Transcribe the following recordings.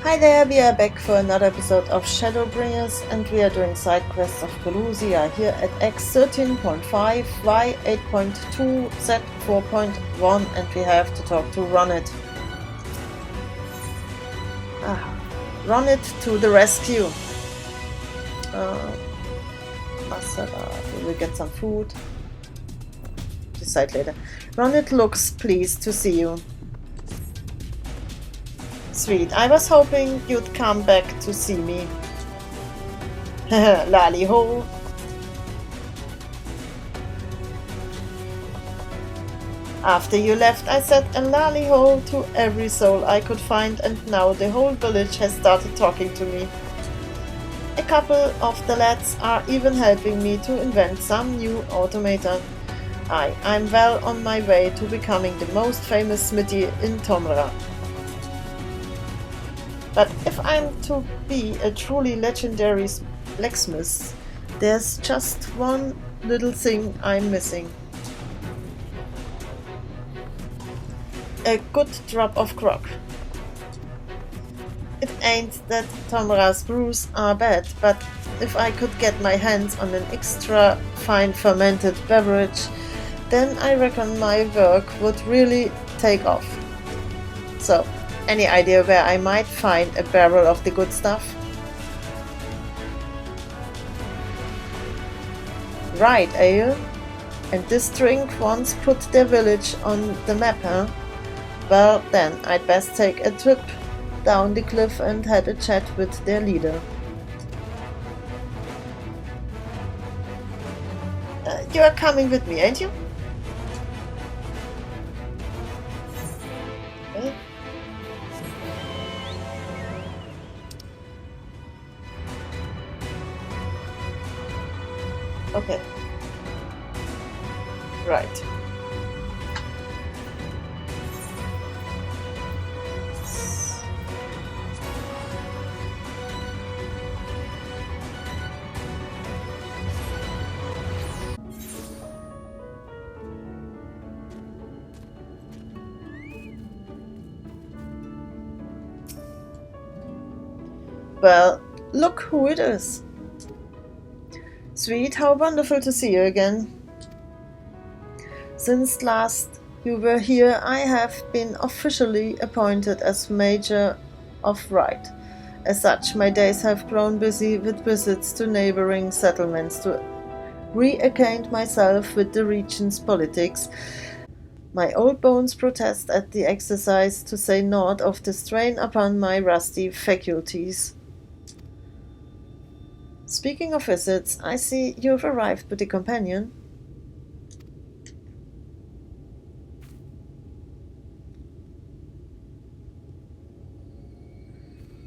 Hi there, we are back for another episode of Shadowbringers and we are doing side quests of Kholusia here at X 13.5, Y 8.2, Z 4.1 and we have to talk to Ronitt. Runit to the rescue. We will get some food. Decide later. Runit looks pleased to see you. Sweet, I was hoping you'd come back to see me. Lally ho. After you left, I said a lally ho to every soul I could find, and now the whole village has started talking to me. A couple of the lads are even helping me to invent some new automaton. I'm well on my way to becoming the most famous smithy in Tomra. But if I'm to be a truly legendary blacksmith, there's just one little thing I'm missing. A good drop of grog. It ain't that Tomra's brews are bad, but if I could get my hands on an extra fine fermented beverage, then I reckon my work would really take off. So, any idea where I might find a barrel of the good stuff? Right, ale? And this drink once put their village on the map, huh? Well, then I'd best take a trip down the cliff and have a chat with their leader. You are coming with me, ain't you? Okay. Okay. Right. Well, look who it is. Sweet, how wonderful to see you again. Since last you were here, I have been officially appointed as Major of Right. As such, my days have grown busy with visits to neighboring settlements to reacquaint myself with the region's politics. My old bones protest at the exercise, to say naught of the strain upon my rusty faculties. Speaking of visits, I see you've arrived with a companion.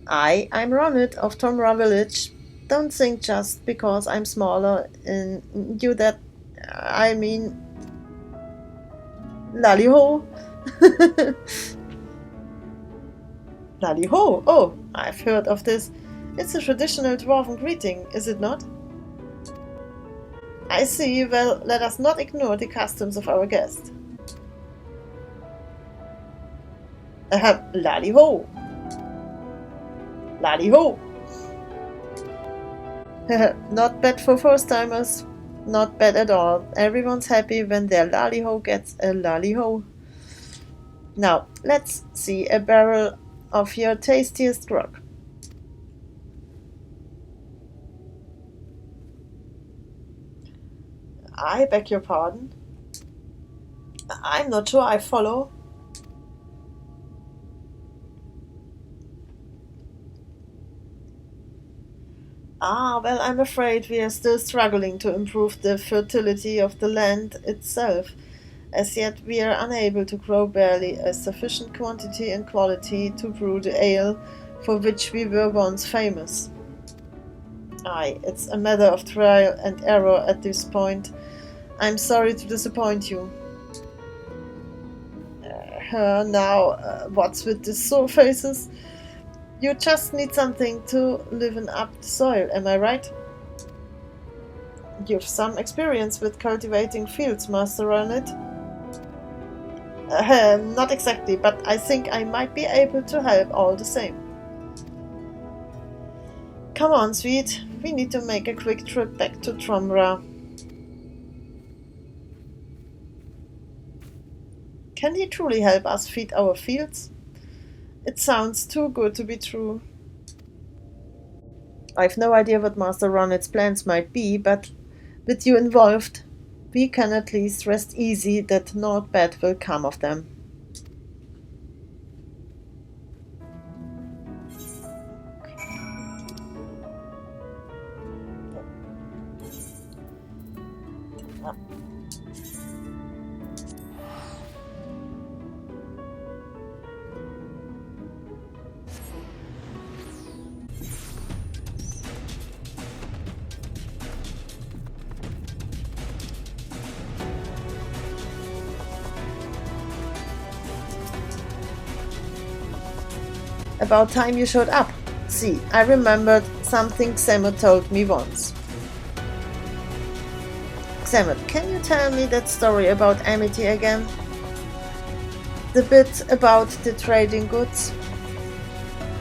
I'm Ronitt of Tomra village. Don't think just because I'm smaller in you that I mean lally ho. Lally ho. Oh, I've heard of this. It's a traditional dwarven greeting, is it not? I see. Well, let us not ignore the customs of our guest. Lally ho. Lally ho. Not bad for first-timers. Not bad at all. Everyone's happy when their lally ho gets a lally ho. Now, let's see a barrel of your tastiest grog. I beg your pardon. I'm not sure I follow. Well, I'm afraid we are still struggling to improve the fertility of the land itself. As yet, we are unable to grow barely a sufficient quantity and quality to brew the ale for which we were once famous. It's a matter of trial and error at this point. I'm sorry to disappoint you. What's with the sore faces? You just need something to liven up the soil, am I right? You've some experience with cultivating fields, Master Runit. Not exactly, but I think I might be able to help all the same. Come on, sweet. We need to make a quick trip back to Tromra. Can he truly help us feed our fields? It sounds too good to be true. I've no idea what Master Ronitt's plans might be, but with you involved, we can at least rest easy that naught bad will come of them. About time you showed up. See, I remembered something Xemot told me once. Xemot, can you tell me that story about Amity again? The bit about the trading goods?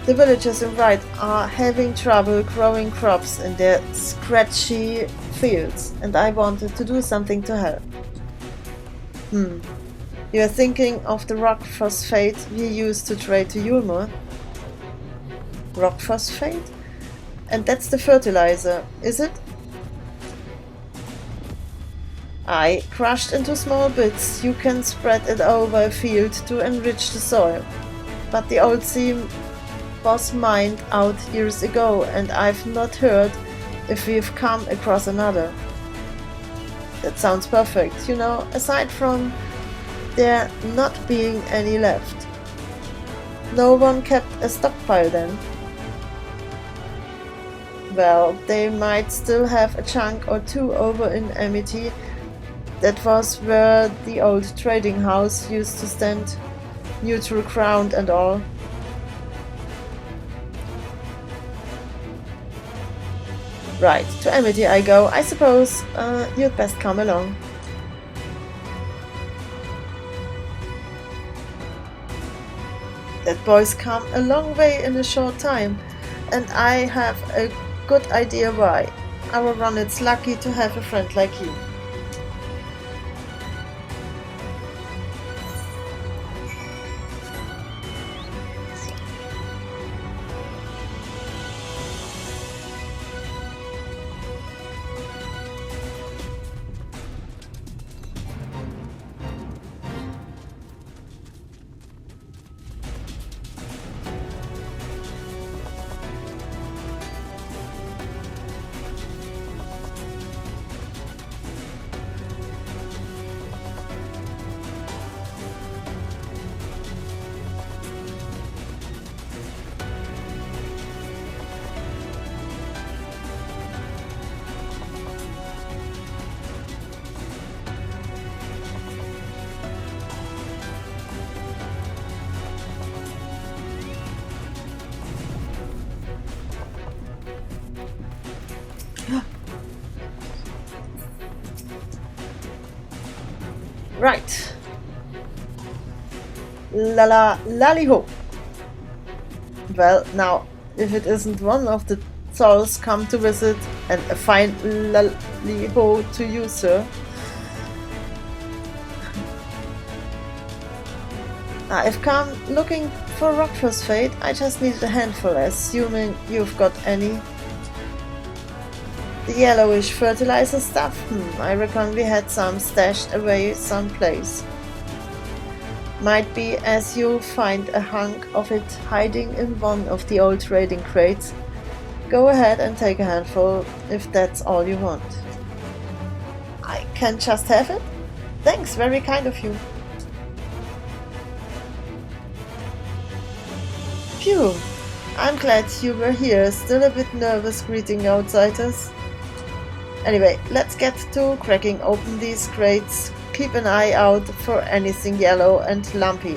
The villagers in Wright are having trouble growing crops in their scratchy fields, and I wanted to do something to help. You are thinking of the rock phosphate we used to trade to Yulmur? Rock phosphate? And that's the fertilizer, is it? Aye, crushed into small bits, you can spread it over a field to enrich the soil. But the old seam was mined out years ago, and I've not heard if we've come across another. That sounds perfect, you know, aside from there not being any left. No one kept a stockpile then. Well, they might still have a chunk or two over in Amity. That was where the old trading house used to stand, neutral ground and all. Right, to Amity I go. I suppose you'd best come along. That boy's come a long way in a short time, and I have a good idea why. Our Ronit's lucky to have a friend like you. Right. Lally-ho. Well, now, if it isn't one of the souls come to visit, and a fine lally-ho to you, sir. I've come looking for rock phosphate. I just needed a handful, assuming you've got any. The yellowish fertilizer stuff? I reckon we had some stashed away someplace. Might be as you'll find a hunk of it hiding in one of the old trading crates. Go ahead and take a handful if that's all you want. I can just have it? Thanks, very kind of you. Phew, I'm glad you were here, still a bit nervous greeting outsiders. Anyway, let's get to cracking open these crates. Keep an eye out for anything yellow and lumpy.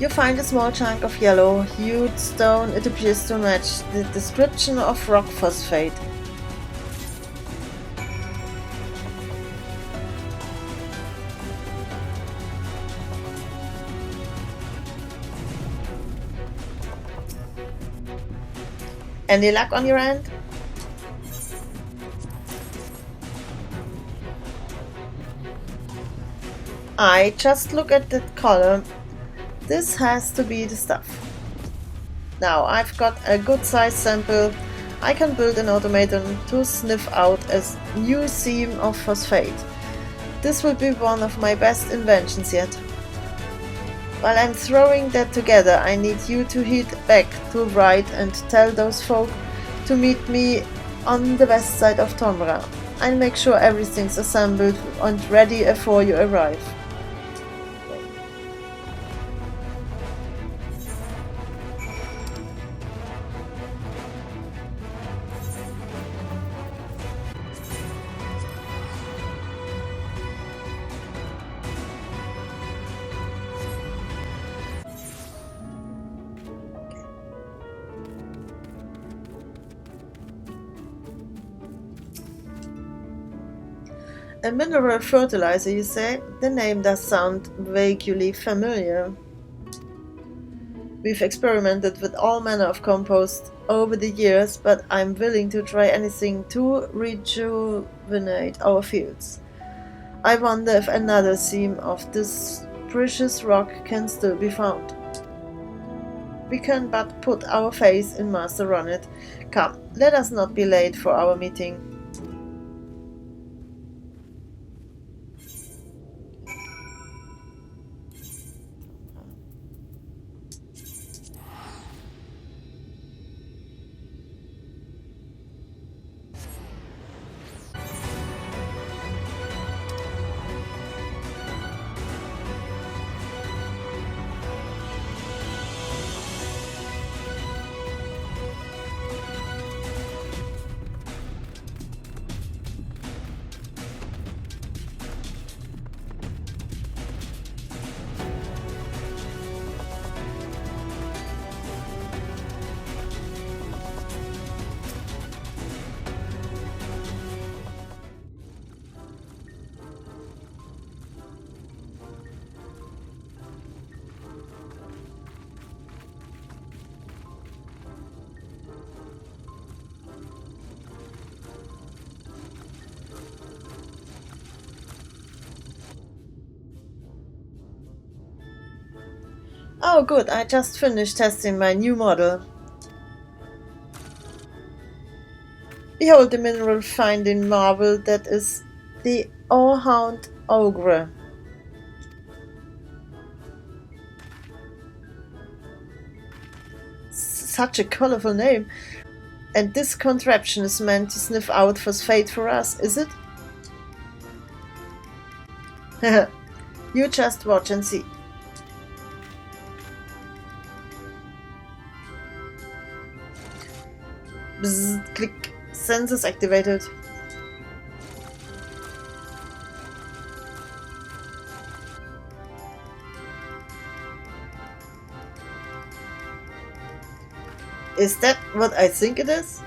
You find a small chunk of yellow hued stone. It appears to match the description of rock phosphate. Any luck on your end? I just look at that column. This has to be the stuff. Now I've got a good size sample. I can build an automaton to sniff out a new seam of phosphate. This will be one of my best inventions yet. While I'm throwing that together, I need you to head back to Wright and tell those folk to meet me on the west side of Tomra. I'll make sure everything's assembled and ready before you arrive. A mineral fertilizer, you say? The name does sound vaguely familiar. We've experimented with all manner of compost over the years, but I'm willing to try anything to rejuvenate our fields. I wonder if another seam of this precious rock can still be found. We can but put our faith in Master Ronitt. Come, let us not be late for our meeting. Oh good, I just finished testing my new model. Behold the mineral finding marvel that is the Orehound Ogre. Such a colorful name. And this contraption is meant to sniff out phosphate for us, is it? You just watch and see. Bzz, click. Sensors activated. Is that what I think it is?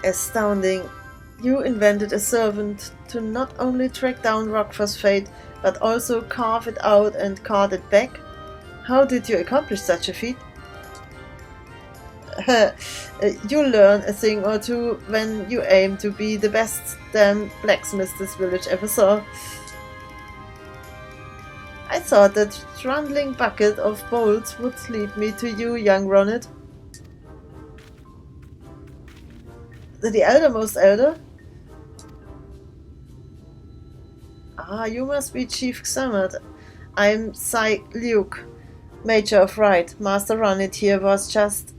Astounding. You invented a servant to not only track down rock phosphate, but also carve it out and cart it back? How did you accomplish such a feat? You learn a thing or two when you aim to be the best damn blacksmith this village ever saw. I thought that trundling bucket of bolts would lead me to you, young Runit. The eldermost elder? Ah, you must be Chief Xamad. I'm Sai Luke, Major of Wright. Master Runit here was just...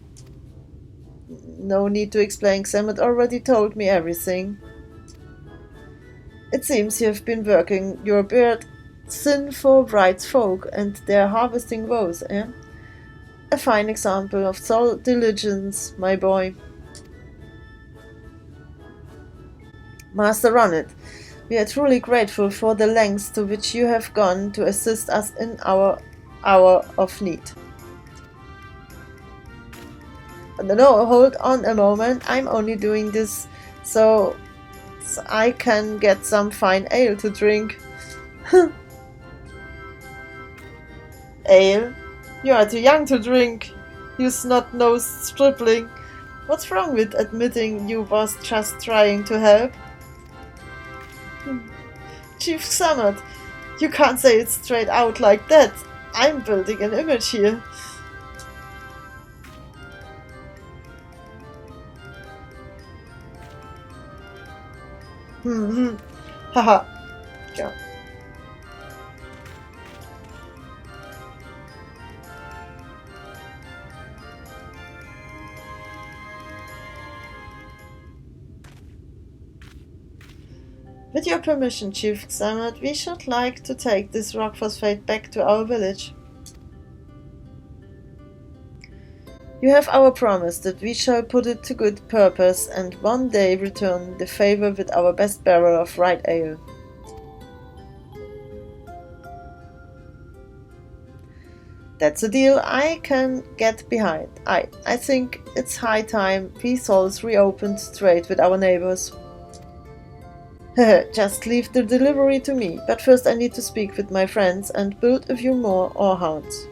No need to explain, Xamad already told me everything. It seems you have been working your beard thin for Wright's folk and their harvesting woes, eh? A fine example of soul diligence, my boy. Master Runit, We are truly grateful for the lengths to which you have gone to assist us in our hour of need. No, hold on a moment. I'm only doing this so I can get some fine ale to drink. Ale? You are too young to drink, you snot-nosed stripling. What's wrong with admitting you was just trying to help? Chief Summit, you can't say it straight out like that. I'm building an image here. Haha. Yeah. With your permission, Chief Summit, we should like to take this rock phosphate back to our village. You have our promise that we shall put it to good purpose and one day return the favor with our best barrel of right ale. That's a deal I can get behind. I think it's high time we souls reopened trade with our neighbors. Just leave the delivery to me, but first I need to speak with my friends and build a few more ore-hounds.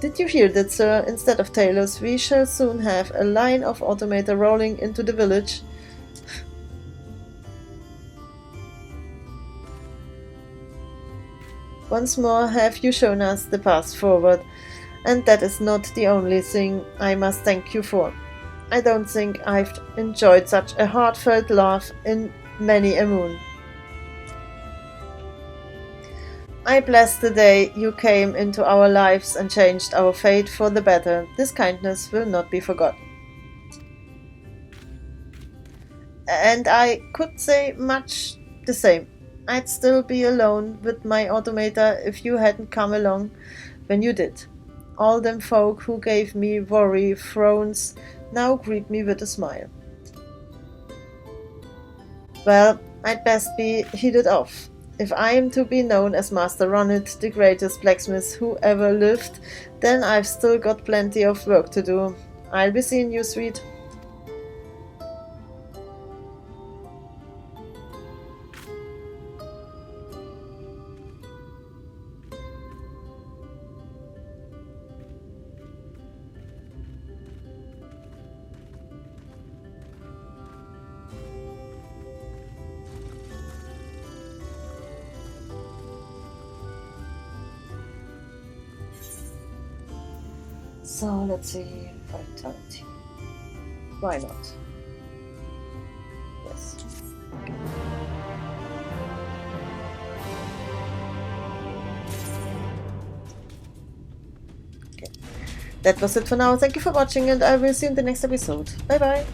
Did you hear that, sir? Instead of tailors, we shall soon have a line of automata rolling into the village. Once more have you shown us the path forward, and that is not the only thing I must thank you for. I don't think I've enjoyed such a heartfelt laugh in many a moon. I bless the day you came into our lives and changed our fate for the better. This kindness will not be forgotten. And I could say much the same. I'd still be alone with my automata if you hadn't come along when you did. All them folk who gave me worry frowns now greet me with a smile. Well, I'd best be headed off. If I am to be known as Master Ronitt, the greatest blacksmith who ever lived, then I've still got plenty of work to do. I'll be seeing you, sweet. So let's see, vitality. Why not? Yes. Okay. That was it for now. Thank you for watching and I will see you in the next episode. Bye bye.